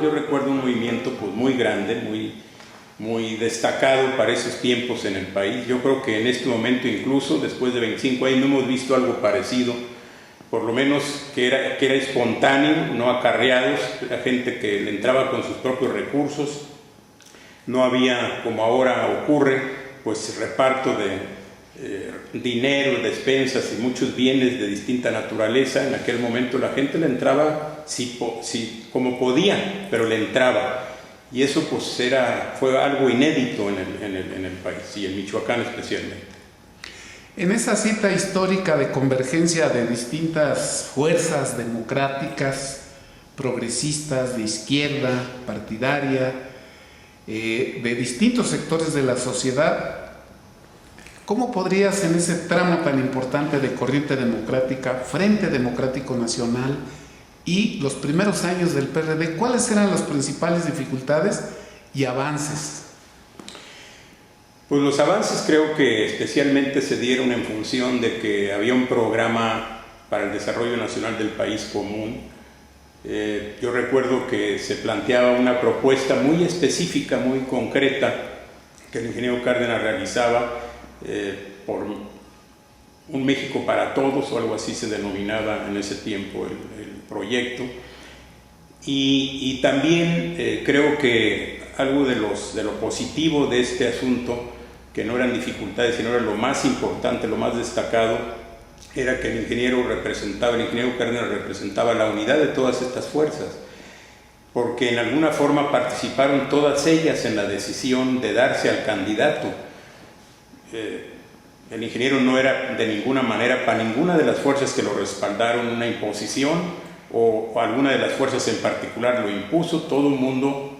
yo recuerdo un movimiento pues muy grande, muy destacado para esos tiempos en el país. Yo creo que en este momento, incluso después de 25 años, no hemos visto algo parecido, por lo menos que era espontáneo, no acarreados, la gente que le entraba con sus propios recursos. No había, como ahora ocurre, pues reparto de dinero, despensas y muchos bienes de distinta naturaleza. En aquel momento la gente le entraba como podía, pero le entraba. Y eso pues fue algo inédito en el país, y en Michoacán especialmente. En esa cita histórica de convergencia de distintas fuerzas democráticas, progresistas, de izquierda, partidaria, de distintos sectores de la sociedad, ¿cómo podrías, en ese tramo tan importante de Corriente Democrática, Frente Democrático Nacional y los primeros años del PRD, cuáles eran las principales dificultades y avances? Pues los avances creo que especialmente se dieron en función de que había un programa para el desarrollo nacional del país común. Yo recuerdo que se planteaba una propuesta muy específica, muy concreta, que el ingeniero Cárdenas realizaba, por un México para todos, o algo así se denominaba en ese tiempo el proyecto. Y también creo que algo de lo positivo de este asunto, que no eran dificultades, sino era lo más importante, lo más destacado, era que el ingeniero Cárdenas representaba la unidad de todas estas fuerzas, porque en alguna forma participaron todas ellas en la decisión de darse al candidato. El ingeniero no era de ninguna manera, para ninguna de las fuerzas que lo respaldaron, una imposición, o alguna de las fuerzas en particular lo impuso. Todo el mundo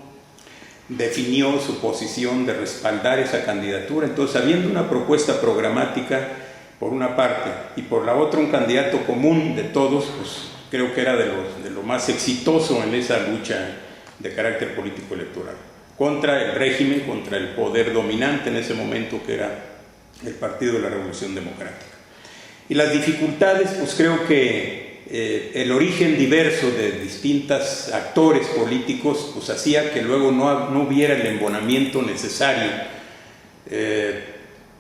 definió su posición de respaldar esa candidatura. Entonces, habiendo una propuesta programática por una parte y por la otra un candidato común de todos, pues creo que era de lo más exitoso en esa lucha de carácter político electoral contra el régimen, contra el poder dominante en ese momento, que era el Partido de la Revolución Democrática. Y las dificultades, pues creo que el origen diverso de distintos actores políticos pues hacía que luego no hubiera el embonamiento necesario.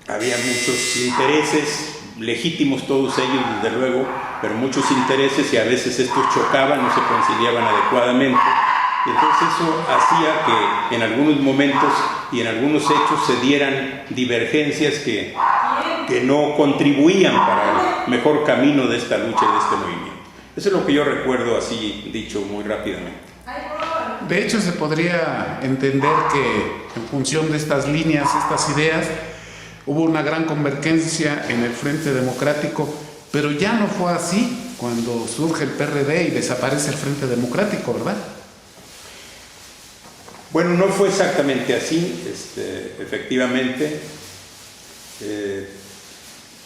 Había muchos intereses, legítimos todos ellos desde luego, pero muchos intereses, y a veces estos chocaban, no se conciliaban adecuadamente. Y entonces eso hacía que en algunos momentos y en algunos hechos se dieran divergencias que no contribuían para el mejor camino de esta lucha y de este movimiento. Eso es lo que yo recuerdo, así dicho muy rápidamente. De hecho, se podría entender que en función de estas líneas, estas ideas, hubo una gran convergencia en el Frente Democrático, pero ya no fue así cuando surge el PRD y desaparece el Frente Democrático, ¿verdad? Bueno, no fue exactamente así, efectivamente.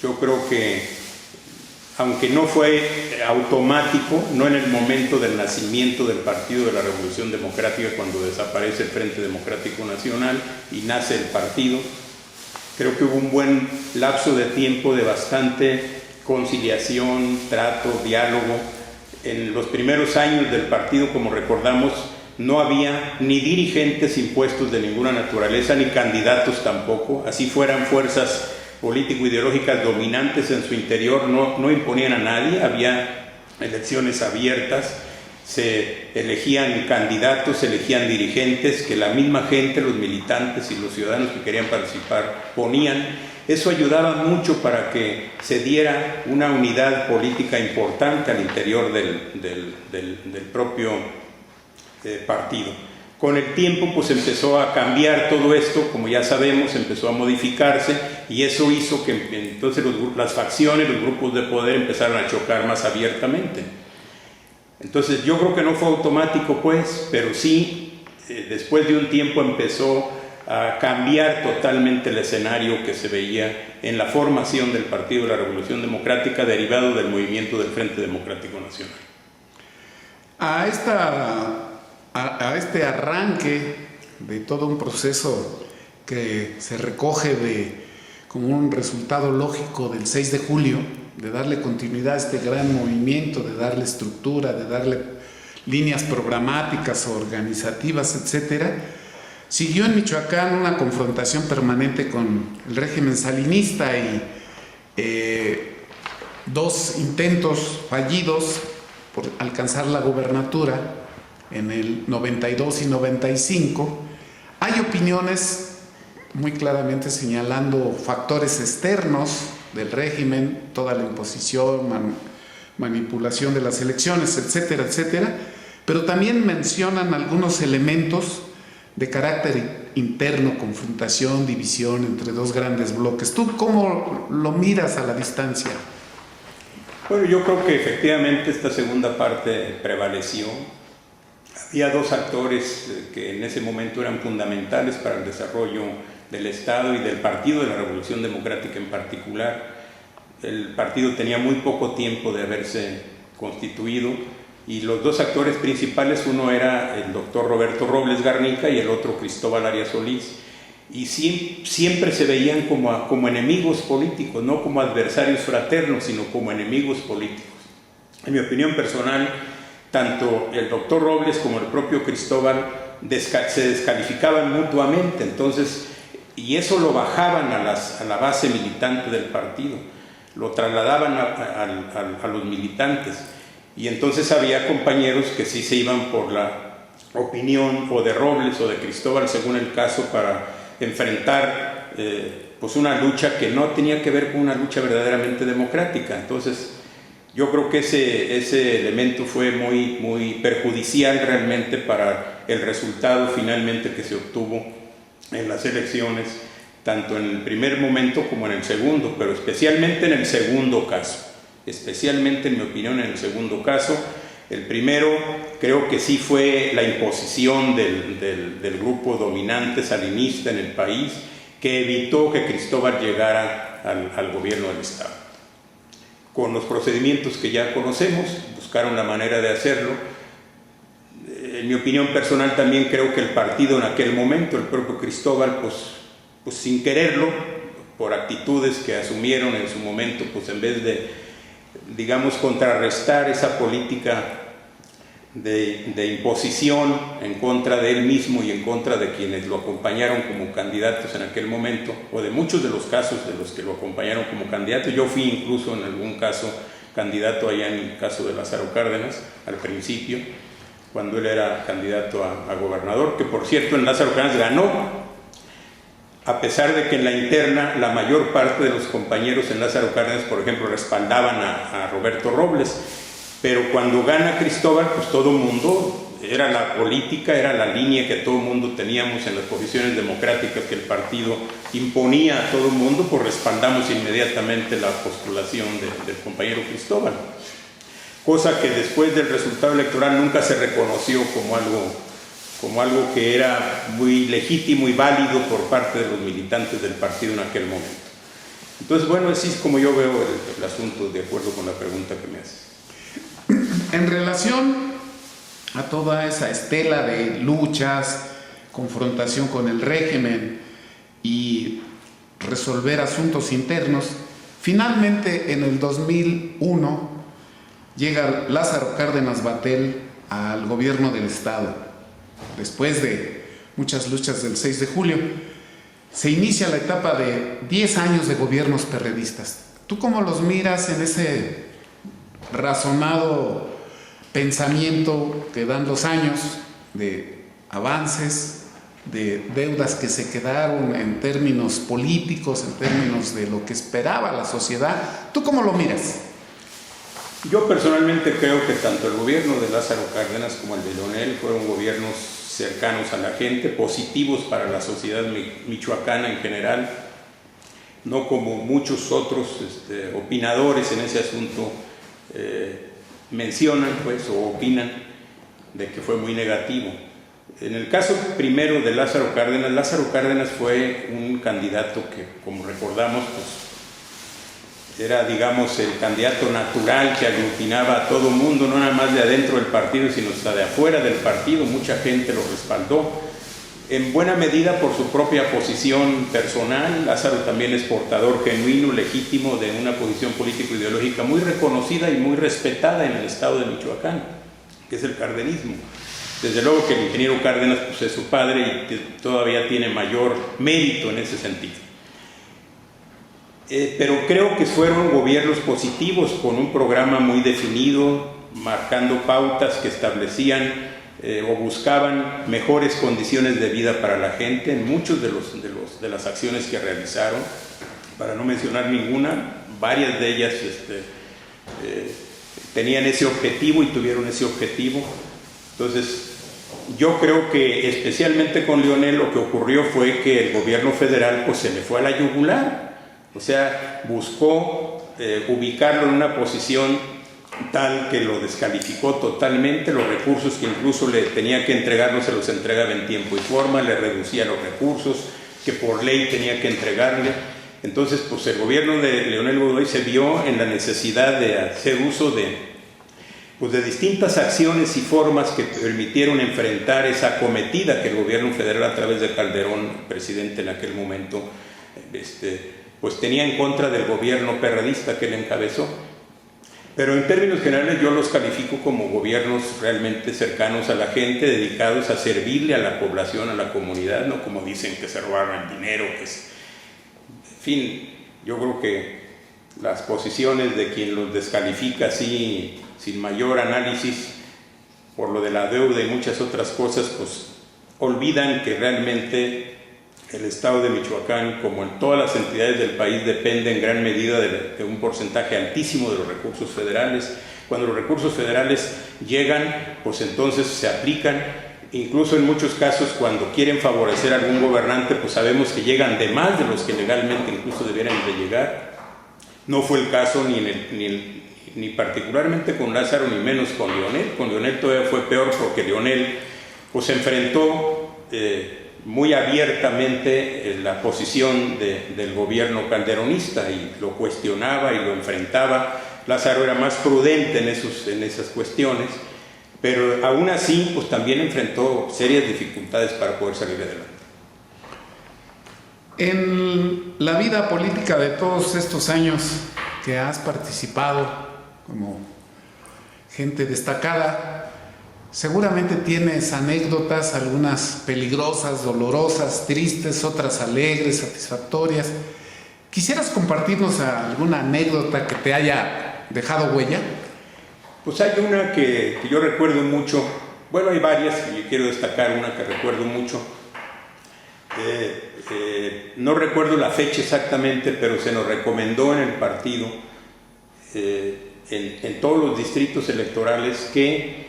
Yo creo que, aunque no fue automático, no en el momento del nacimiento del Partido de la Revolución Democrática, cuando desaparece el Frente Democrático Nacional y nace el partido, creo que hubo un buen lapso de tiempo de bastante conciliación, trato, diálogo. En los primeros años del partido, como recordamos, no había ni dirigentes impuestos de ninguna naturaleza, ni candidatos tampoco. Así fueran fuerzas político-ideológicas dominantes en su interior, no imponían a nadie. Había elecciones abiertas, se elegían candidatos, se elegían dirigentes que la misma gente, los militantes y los ciudadanos que querían participar ponían. Eso ayudaba mucho para que se diera una unidad política importante al interior del propio partido. Con el tiempo pues empezó a cambiar todo esto, como ya sabemos, empezó a modificarse, y eso hizo que entonces las facciones, los grupos de poder empezaron a chocar más abiertamente. Entonces yo creo que no fue automático pues, pero sí, después de un tiempo empezó a cambiar totalmente el escenario que se veía en la formación del Partido de la Revolución Democrática, derivado del movimiento del Frente Democrático Nacional. A este arranque de todo un proceso que se recoge como un resultado lógico del 6 de julio, de darle continuidad a este gran movimiento, de darle estructura, de darle líneas programáticas o organizativas, etcétera, siguió en Michoacán una confrontación permanente con el régimen salinista y dos intentos fallidos por alcanzar la gobernatura en el 92 y 95. Hay opiniones muy claramente señalando factores externos del régimen, toda la imposición, manipulación de las elecciones, etcétera, etcétera, pero también mencionan algunos elementos de carácter interno, confrontación, división entre dos grandes bloques. ¿Tú cómo lo miras a la distancia? Bueno, yo creo que efectivamente esta segunda parte prevaleció. Había dos actores que en ese momento eran fundamentales para el desarrollo del Estado y del Partido de la Revolución Democrática en particular. El partido tenía muy poco tiempo de haberse constituido y los dos actores principales, uno era el doctor Roberto Robles Garnica y el otro Cristóbal Arias Solís, y siempre se veían como enemigos políticos, no como adversarios fraternos, sino como enemigos políticos. En mi opinión personal, tanto el doctor Robles como el propio Cristóbal se descalificaban mutuamente, entonces, y eso lo bajaban a la base militante del partido, lo trasladaban a los militantes. Y entonces había compañeros que sí se iban por la opinión o de Robles o de Cristóbal, según el caso, para enfrentar pues una lucha que no tenía que ver con una lucha verdaderamente democrática. Entonces yo creo que ese elemento fue muy perjudicial realmente para el resultado finalmente que se obtuvo en las elecciones, tanto en el primer momento como en el segundo, pero especialmente en el segundo caso. Especialmente, en mi opinión, en el segundo caso. El primero creo que sí fue la imposición del grupo dominante salinista en el país, que evitó que Cristóbal llegara al gobierno del Estado. Con los procedimientos que ya conocemos, buscaron la manera de hacerlo. En mi opinión personal también creo que el partido en aquel momento, el propio Cristóbal, pues sin quererlo, por actitudes que asumieron en su momento, pues en vez de, digamos, contrarrestar esa política de imposición en contra de él mismo y en contra de quienes lo acompañaron como candidatos en aquel momento, o de muchos de los casos de los que lo acompañaron como candidato. Yo fui incluso en algún caso candidato allá en el caso de Lázaro Cárdenas, al principio, cuando él era candidato a gobernador, que por cierto en Lázaro Cárdenas ganó, a pesar de que en la interna la mayor parte de los compañeros en Lázaro Cárdenas, por ejemplo, respaldaban a Roberto Robles, pero cuando gana Cristóbal, pues todo el mundo, era la política, era la línea que todo el mundo teníamos en las posiciones democráticas que el partido imponía a todo el mundo, pues respaldamos inmediatamente la postulación del compañero Cristóbal, cosa que después del resultado electoral nunca se reconoció como algo que era muy legítimo y válido por parte de los militantes del partido en aquel momento. Entonces, bueno, así es como yo veo el asunto, de acuerdo con la pregunta que me haces. En relación a toda esa estela de luchas, confrontación con el régimen y resolver asuntos internos, finalmente en el 2001 llega Lázaro Cárdenas Batel al gobierno del Estado. Después de muchas luchas del 6 de julio, se inicia la etapa de 10 años de gobiernos perredistas. ¿Tú cómo los miras en ese razonado pensamiento que dan los años de avances, de deudas que se quedaron en términos políticos, en términos de lo que esperaba la sociedad? ¿Tú cómo lo miras? Yo personalmente creo que tanto el gobierno de Lázaro Cárdenas como el de Leonel fueron gobiernos cercanos a la gente, positivos para la sociedad michoacana en general, no como muchos otros opinadores en ese asunto mencionan, pues, o opinan de que fue muy negativo. En el caso primero de Lázaro Cárdenas fue un candidato que, como recordamos, pues era, digamos, el candidato natural que aglutinaba a todo el mundo, no nada más de adentro del partido, sino hasta de afuera del partido. Mucha gente lo respaldó, en buena medida por su propia posición personal. Lázaro también es portador genuino, legítimo de una posición político-ideológica muy reconocida y muy respetada en el estado de Michoacán. que es el cardenismo. Desde luego que el ingeniero Cárdenas pues, es su padre y todavía tiene mayor mérito en ese sentido. Pero creo que fueron gobiernos positivos con un programa muy definido, marcando pautas que establecían o buscaban mejores condiciones de vida para la gente en muchos de las acciones que realizaron. Para no mencionar ninguna, varias de ellas tenían ese objetivo y tuvieron ese objetivo. Entonces, yo creo que especialmente con Leonel lo que ocurrió fue que el gobierno federal pues, se le fue a la yugular. O sea, buscó ubicarlo en una posición tal que lo descalificó totalmente. Los recursos que incluso le tenía que entregar no se los entregaba en tiempo y forma, le reducía los recursos que por ley tenía que entregarle. Entonces, pues el gobierno de Leonel Godoy se vio en la necesidad de hacer uso de distintas acciones y formas que permitieron enfrentar esa acometida que el gobierno federal, a través de Calderón, presidente en aquel momento, pues tenía en contra del gobierno perredista que él encabezó. Pero en términos generales yo los califico como gobiernos realmente cercanos a la gente, dedicados a servirle a la población, a la comunidad, no como dicen que se robaron el dinero, pues, en fin, yo creo que las posiciones de quien los descalifica así, sin mayor análisis, por lo de la deuda y muchas otras cosas, pues olvidan que realmente el Estado de Michoacán, como en todas las entidades del país, depende en gran medida de un porcentaje altísimo de los recursos federales. Cuando los recursos federales llegan, pues entonces se aplican. Incluso en muchos casos, cuando quieren favorecer a algún gobernante, pues sabemos que llegan de más de los que legalmente incluso debieran de llegar. No fue el caso ni particularmente con Lázaro, ni menos con Leonel. Con Leonel todavía fue peor, porque Leonel pues enfrentó muy abiertamente la posición del gobierno calderonista y lo cuestionaba y lo enfrentaba. Lázaro era más prudente en esas cuestiones, pero aún así pues también enfrentó serias dificultades para poder salir adelante. En la vida política de todos estos años que has participado como gente destacada, seguramente tienes anécdotas, algunas peligrosas, dolorosas, tristes, otras alegres, satisfactorias. ¿Quisieras compartirnos alguna anécdota que te haya dejado huella? Pues hay una que yo recuerdo mucho. Bueno, hay varias, y quiero destacar una que recuerdo mucho. No recuerdo la fecha exactamente, pero se nos recomendó en el partido, en todos los distritos electorales, que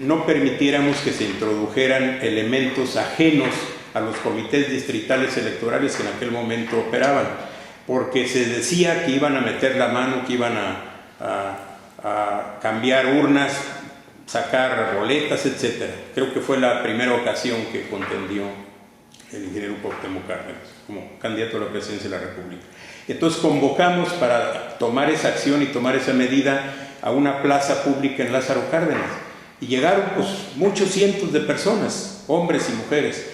no permitiéramos que se introdujeran elementos ajenos a los comités distritales electorales que en aquel momento operaban, porque se decía que iban a meter la mano, que iban a cambiar urnas, sacar boletas, etc. Creo que fue la primera ocasión que contendió el ingeniero Cuauhtémoc Cárdenas como candidato a la presidencia de la República. Entonces convocamos para tomar esa acción y tomar esa medida a una plaza pública en Lázaro Cárdenas. Y llegaron pues muchos cientos de personas, hombres y mujeres,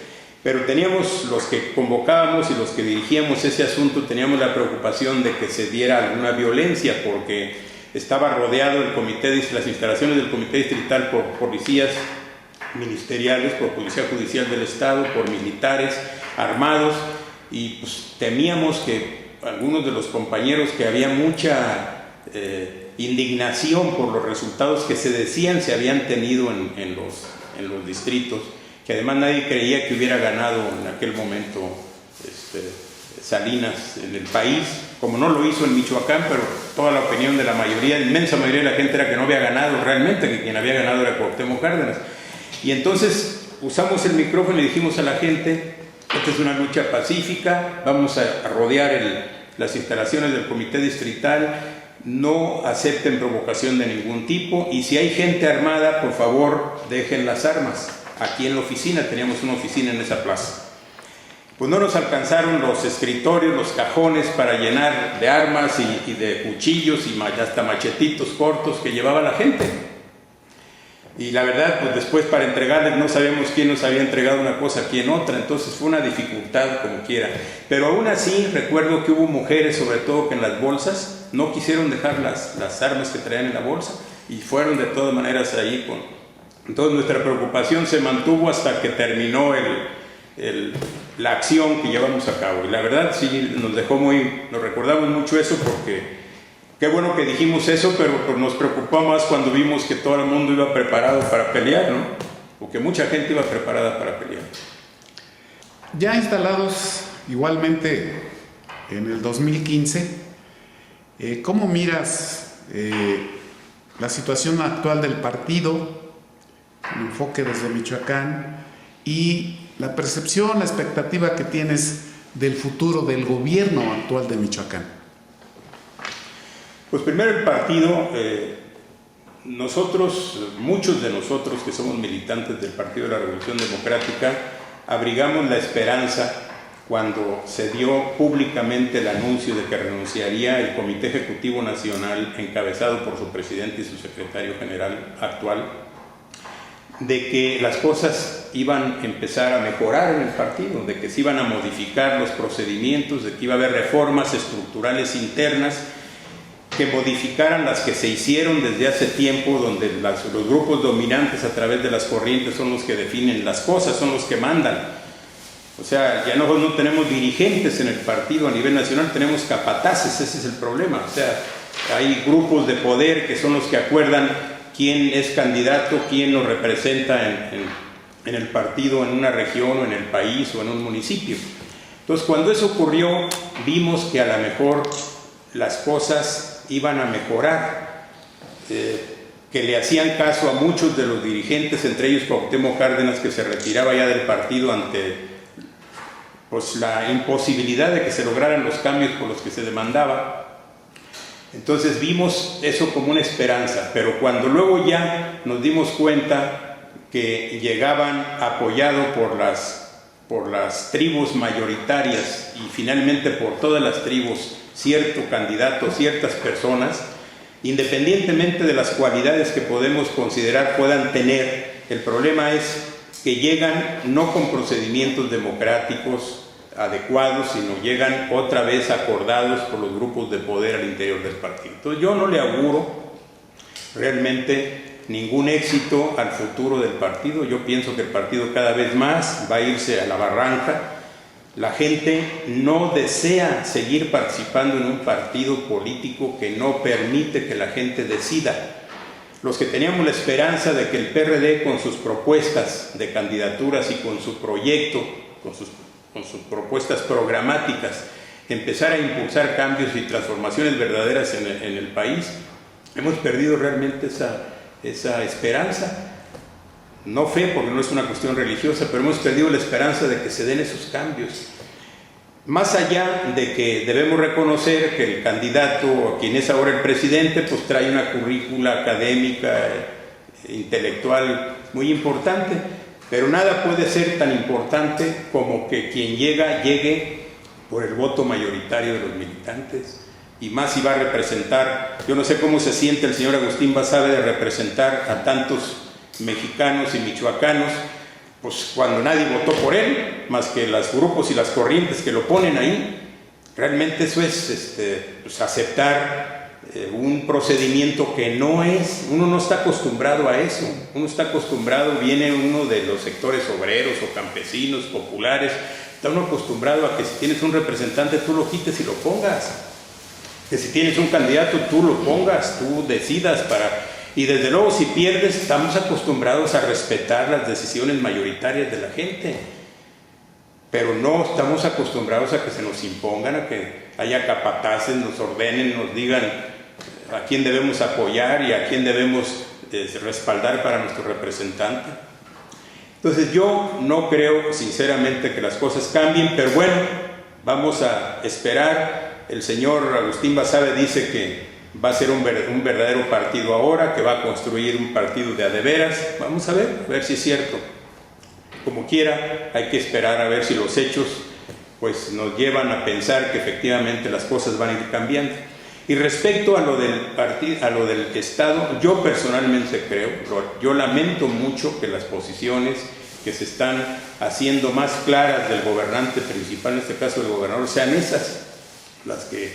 pero teníamos, los que convocábamos y los que dirigíamos ese asunto, teníamos la preocupación de que se diera alguna violencia, porque estaba rodeado las instalaciones del comité distrital por policías ministeriales, por policía judicial del estado, por militares armados, y pues temíamos que algunos de los compañeros, que había mucha indignación por los resultados que se decían se habían tenido en los distritos, que además nadie creía que hubiera ganado en aquel momento Salinas en el país, como no lo hizo en Michoacán, pero toda la opinión de la mayoría, inmensa mayoría de la gente, era que no había ganado realmente, que quien había ganado era Cuauhtémoc Cárdenas. Y entonces usamos el micrófono y dijimos a la gente: esta es una lucha pacífica, vamos a rodear las instalaciones del comité distrital, no acepten provocación de ningún tipo, y si hay gente armada, por favor, dejen las armas. Aquí en la oficina, teníamos una oficina en esa plaza. Pues no nos alcanzaron los escritorios, los cajones para llenar de armas y de cuchillos y hasta machetitos cortos que llevaba la gente. Y la verdad, pues después para entregarles no sabíamos quién nos había entregado una cosa, quién otra, entonces fue una dificultad como quiera. Pero aún así recuerdo que hubo mujeres, sobre todo, que en las bolsas no quisieron dejar las armas que traían en la bolsa, y fueron de todas maneras ahí. Entonces nuestra preocupación se mantuvo hasta que terminó la acción que llevamos a cabo, y la verdad sí nos recordamos mucho eso, porque qué bueno que dijimos eso, pero pues nos preocupó más cuando vimos que todo el mundo iba preparado para pelear, ¿no? O que mucha gente iba preparada para pelear. Ya instalados igualmente en el 2015, ¿cómo miras la situación actual del partido, el enfoque desde Michoacán y la percepción, la expectativa que tienes del futuro del gobierno actual de Michoacán? Pues primero el partido, muchos de nosotros que somos militantes del Partido de la Revolución Democrática, abrigamos la esperanza cuando se dio públicamente el anuncio de que renunciaría el Comité Ejecutivo Nacional encabezado por su presidente y su secretario general actual, de que las cosas iban a empezar a mejorar en el partido, de que se iban a modificar los procedimientos, de que iba a haber reformas estructurales internas que modificaran las que se hicieron desde hace tiempo, donde los grupos dominantes a través de las corrientes son los que definen las cosas, son los que mandan. O sea, ya no tenemos dirigentes en el partido a nivel nacional, tenemos capataces, ese es el problema. O sea, hay grupos de poder que son los que acuerdan quién es candidato, quién lo representa en el partido, en una región o en el país o en un municipio. Entonces, cuando eso ocurrió, vimos que a lo mejor las cosas iban a mejorar, que le hacían caso a muchos de los dirigentes, entre ellos Cuauhtémoc Cárdenas, que se retiraba ya del partido ante pues, la imposibilidad de que se lograran los cambios por los que se demandaba. Entonces vimos eso como una esperanza, pero cuando luego ya nos dimos cuenta que llegaban apoyado por las tribus mayoritarias y finalmente por todas las tribus, cierto candidato, ciertas personas, independientemente de las cualidades que podemos considerar puedan tener, el problema es que llegan no con procedimientos democráticos adecuados, sino llegan otra vez acordados por los grupos de poder al interior del partido. Entonces yo no le auguro realmente ningún éxito al futuro del partido. Yo pienso que el partido cada vez más va a irse a la barranca. La gente no desea seguir participando en un partido político que no permite que la gente decida. Los que teníamos la esperanza de que el PRD, con sus propuestas de candidaturas y con su proyecto, con sus propuestas programáticas, empezara a impulsar cambios y transformaciones verdaderas en el país, hemos perdido realmente esa esperanza. No fe, porque no es una cuestión religiosa, pero hemos perdido la esperanza de que se den esos cambios. Más allá de que debemos reconocer que el candidato, quien es ahora el presidente, pues trae una currícula académica, intelectual muy importante, pero nada puede ser tan importante como que quien llegue por el voto mayoritario de los militantes, y más si va a representar. Yo no sé cómo se siente el señor Agustín Basabe de representar a tantos mexicanos y michoacanos, pues cuando nadie votó por él, más que los grupos y las corrientes que lo ponen ahí. Realmente eso es pues aceptar un procedimiento que no es, uno no está acostumbrado a eso. Uno está acostumbrado, viene uno de los sectores obreros o campesinos, populares, está uno acostumbrado a que si tienes un representante tú lo quites y lo pongas, que si tienes un candidato tú lo pongas, tú decidas y desde luego si pierdes estamos acostumbrados a respetar las decisiones mayoritarias de la gente, pero no estamos acostumbrados a que se nos impongan, a que haya capataces, nos ordenen, nos digan a quién debemos apoyar y a quién debemos respaldar para nuestro representante. Entonces yo no creo sinceramente que las cosas cambien, pero bueno, vamos a esperar. El señor Agustín Basabe dice que va a ser un verdadero partido ahora, que va a construir un partido de a de veras. Vamos a ver si es cierto. Como quiera, hay que esperar a ver si los hechos pues, nos llevan a pensar que efectivamente las cosas van a ir cambiando. Y respecto a lo del Estado, yo personalmente creo, yo lamento mucho que las posiciones que se están haciendo más claras del gobernante principal, en este caso del gobernador, sean esas las que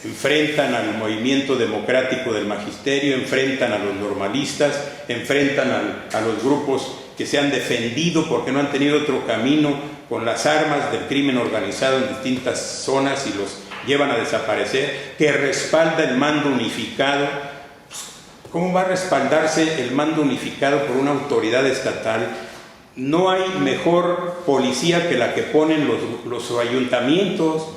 enfrentan al movimiento democrático del magisterio, enfrentan a los normalistas, enfrentan a los grupos que se han defendido porque no han tenido otro camino con las armas del crimen organizado en distintas zonas y los llevan a desaparecer, que respalda el mando unificado. ¿Cómo va a respaldarse el mando unificado por una autoridad estatal? No hay mejor policía que la que ponen los ayuntamientos.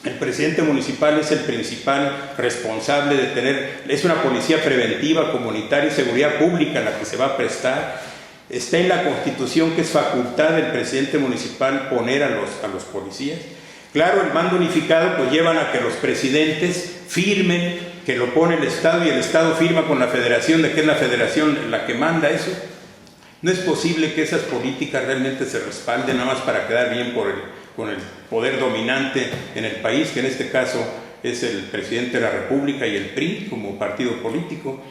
El presidente municipal es el principal responsable de tener, es una policía preventiva, comunitaria y seguridad pública la que se va a prestar. Está en la Constitución que es facultad del presidente municipal poner a los policías. Claro, el mando unificado pues llevan a que los presidentes firmen, que lo pone el Estado y el Estado firma con la Federación, de que es la Federación la que manda eso. No es posible que esas políticas realmente se respalden nada más para quedar bien con el poder dominante en el país, que en este caso es el presidente de la República y el PRI como partido político.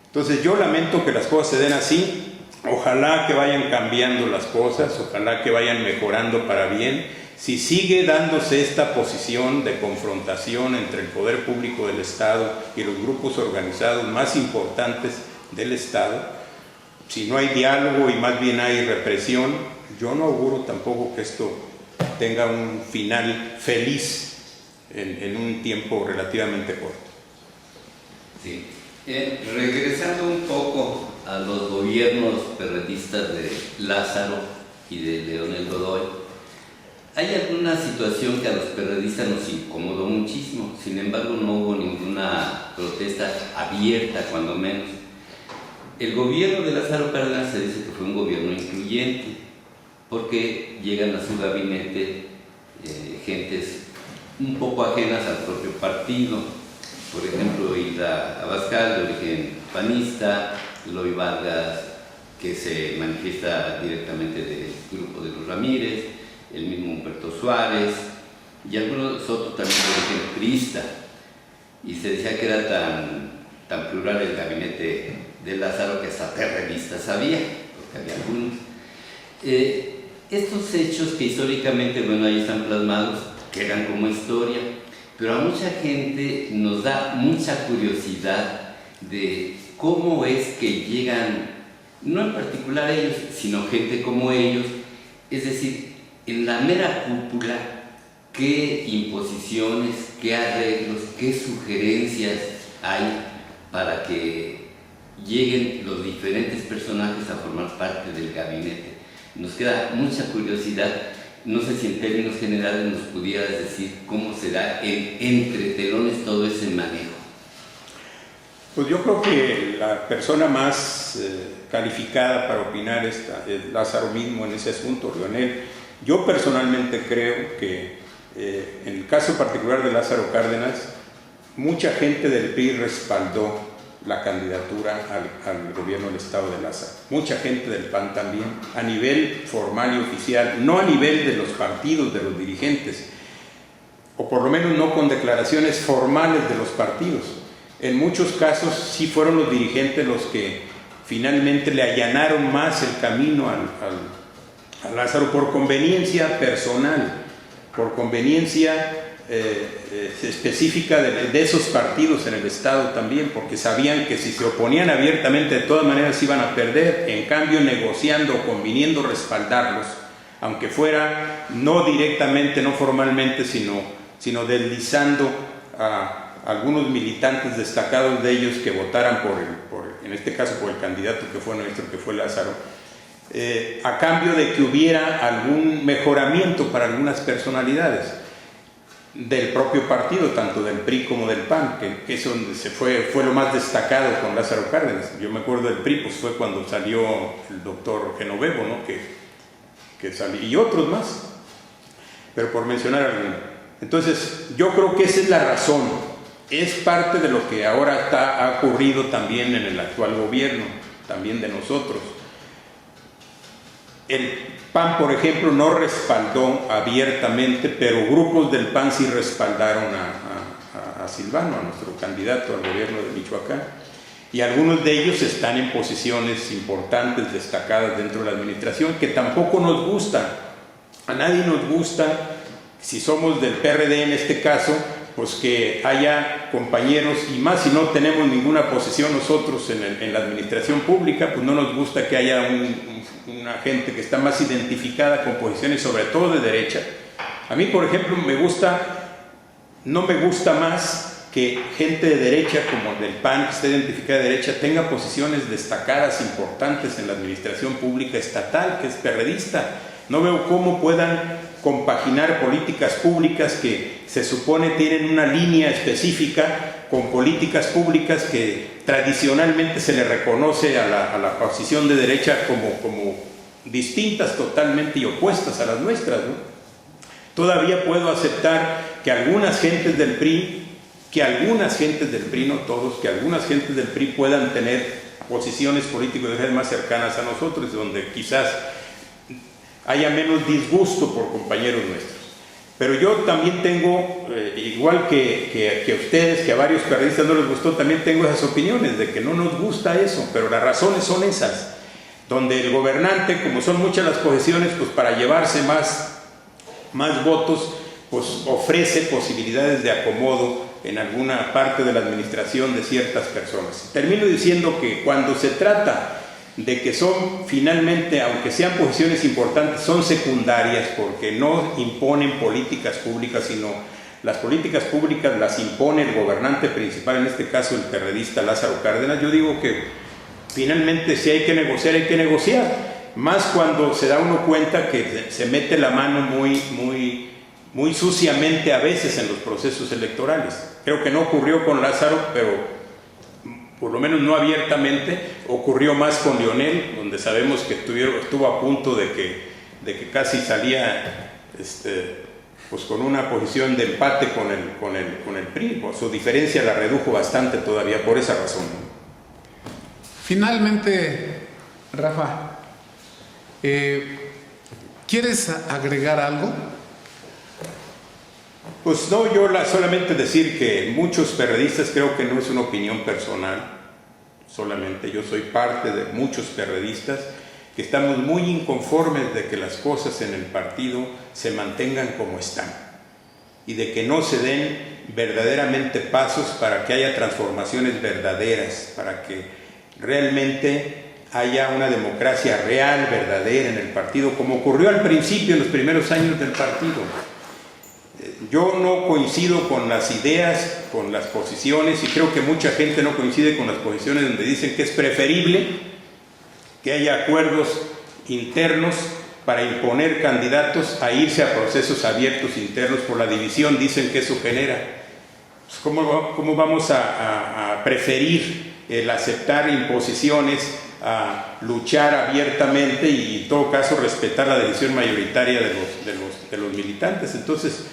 Entonces yo lamento que las cosas se den así. Ojalá que vayan cambiando las cosas, ojalá que vayan mejorando para bien. Si sigue dándose esta posición de confrontación entre el poder público del Estado y los grupos organizados más importantes del Estado, si no hay diálogo y más bien hay represión, yo no auguro tampoco que esto tenga un final feliz en un tiempo relativamente corto. Sí. Regresando un poco a los gobiernos perredistas de Lázaro y de Leonel Godoy, hay alguna situación que a los perredistas nos incomodó muchísimo. Sin embargo, no hubo ninguna protesta abierta, cuando menos. El gobierno de Lázaro Cárdenas se dice que fue un gobierno incluyente, porque llegan a su gabinete gentes un poco ajenas al propio partido. Por ejemplo, Hilda Abascal, de origen panista, Eloy Vargas, que se manifiesta directamente del grupo de los Ramírez, el mismo Humberto Suárez, y algunos otros también de origen priista. Y se decía que era tan plural el gabinete de Lázaro que hasta perredistas había, porque había algunos. Estos hechos que históricamente, bueno, ahí están plasmados, quedan como historia, pero a mucha gente nos da mucha curiosidad de cómo es que llegan, no en particular ellos, sino gente como ellos, es decir, en la mera cúpula, qué imposiciones, qué arreglos, qué sugerencias hay para que lleguen los diferentes personajes a formar parte del gabinete. Nos queda mucha curiosidad. No sé si en términos generales nos pudieras decir cómo se da entre telones todo ese manejo. Pues yo creo que la persona más calificada para opinar es Lázaro mismo en ese asunto, Leonel. Yo personalmente creo que en el caso particular de Lázaro Cárdenas, mucha gente del PRI respaldó la candidatura al gobierno del Estado de Lázaro. Mucha gente del PAN también, a nivel formal y oficial, no a nivel de los partidos, de los dirigentes, o por lo menos no con declaraciones formales de los partidos. En muchos casos sí fueron los dirigentes los que finalmente le allanaron más el camino a Lázaro por conveniencia personal, por conveniencia específica de esos partidos en el Estado también, porque sabían que si se oponían abiertamente de todas maneras iban a perder. En cambio, negociando, conviniendo respaldarlos, aunque fuera no directamente, no formalmente, sino deslizando a algunos militantes destacados de ellos que votaran en este caso por el candidato que fue nuestro, que fue Lázaro, a cambio de que hubiera algún mejoramiento para algunas personalidades del propio partido, tanto del PRI como del PAN, que es donde fue lo más destacado con Lázaro Cárdenas. Yo me acuerdo del PRI, pues fue cuando salió el doctor Genovevo, ¿no? que salió, y otros más, pero por mencionar alguno. Entonces, yo creo que esa es la razón, es parte de lo que ahora ha ocurrido también en el actual gobierno, también de nosotros. El PAN, por ejemplo, no respaldó abiertamente, pero grupos del PAN sí respaldaron a Silvano, a nuestro candidato al gobierno de Michoacán. Y algunos de ellos están en posiciones importantes, destacadas dentro de la administración, que tampoco nos gustan. A nadie nos gusta, si somos del PRD en este caso, pues que haya compañeros, y más si no tenemos ninguna posición nosotros en la administración pública, pues no nos gusta que haya una gente que está más identificada con posiciones sobre todo de derecha. A mí, por ejemplo, no me gusta más que gente de derecha como del PAN, que esté identificada de derecha, tenga posiciones destacadas, importantes en la administración pública estatal, que es perredista. No veo cómo puedan compaginar políticas públicas que se supone tienen una línea específica con políticas públicas que tradicionalmente se le reconoce a la posición de derecha como distintas totalmente y opuestas a las nuestras, ¿no? Todavía puedo aceptar que algunas gentes del PRI, no todos, que algunas gentes del PRI puedan tener posiciones políticas más cercanas a nosotros, donde quizás haya menos disgusto por compañeros nuestros. Pero yo también tengo, igual que ustedes, que a varios periodistas no les gustó, también tengo esas opiniones de que no nos gusta eso, pero las razones son esas, donde el gobernante, como son muchas las posiciones, pues para llevarse más votos, pues ofrece posibilidades de acomodo en alguna parte de la administración de ciertas personas. Termino diciendo que cuando se trata de que son finalmente, aunque sean posiciones importantes, son secundarias porque no imponen políticas públicas, sino las políticas públicas las impone el gobernante principal, en este caso el perredista Lázaro Cárdenas. Yo digo que finalmente si hay que negociar, más cuando se da uno cuenta que se mete la mano muy suciamente a veces en los procesos electorales. Creo que no ocurrió con Lázaro, pero por lo menos no abiertamente. Ocurrió más con Leonel, donde sabemos que estuvo a punto de que casi salía pues con una posición de empate con el PRI. Pues su diferencia la redujo bastante todavía por esa razón. Finalmente, Rafa, ¿quieres agregar algo? Pues no, solamente decir que muchos perredistas, creo que no es una opinión personal, solamente yo soy parte de muchos perredistas que estamos muy inconformes de que las cosas en el partido se mantengan como están y de que no se den verdaderamente pasos para que haya transformaciones verdaderas, para que realmente haya una democracia real, verdadera en el partido, como ocurrió al principio, en los primeros años del partido. Yo no coincido con las ideas, con las posiciones, y creo que mucha gente no coincide con las posiciones donde dicen que es preferible que haya acuerdos internos para imponer candidatos a irse a procesos abiertos internos por la división. Dicen que eso genera. Pues ¿cómo vamos a preferir el aceptar imposiciones a luchar abiertamente y en todo caso respetar la decisión mayoritaria de los militantes? Entonces,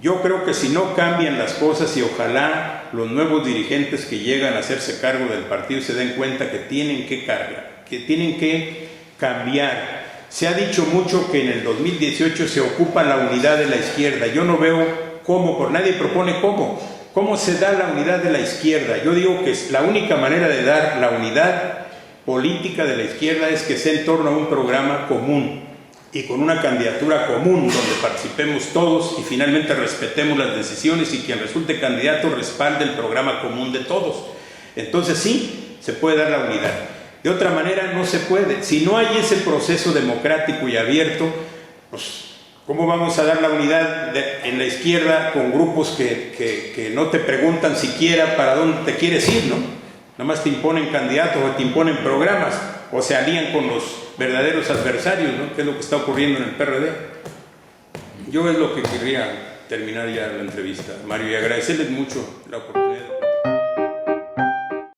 yo creo que si no cambian las cosas, y ojalá los nuevos dirigentes que llegan a hacerse cargo del partido se den cuenta que tienen que cambiar. Se ha dicho mucho que en el 2018 se ocupa la unidad de la izquierda. Yo no veo cómo, nadie propone cómo se da la unidad de la izquierda. Yo digo que la única manera de dar la unidad política de la izquierda es que sea en torno a un programa común y con una candidatura común donde participemos todos y finalmente respetemos las decisiones y quien resulte candidato respalde el programa común de todos. Entonces sí, se puede dar la unidad. De otra manera no se puede. Si no hay ese proceso democrático y abierto, pues ¿cómo vamos a dar la unidad en la izquierda con grupos que no te preguntan siquiera para dónde te quieres ir, ¿no? Nada más te imponen candidatos o te imponen programas o se alían con los verdaderos adversarios, ¿no? Que es lo que está ocurriendo en el PRD. Yo es lo que querría terminar ya la entrevista, Mario, y agradecerles mucho la oportunidad.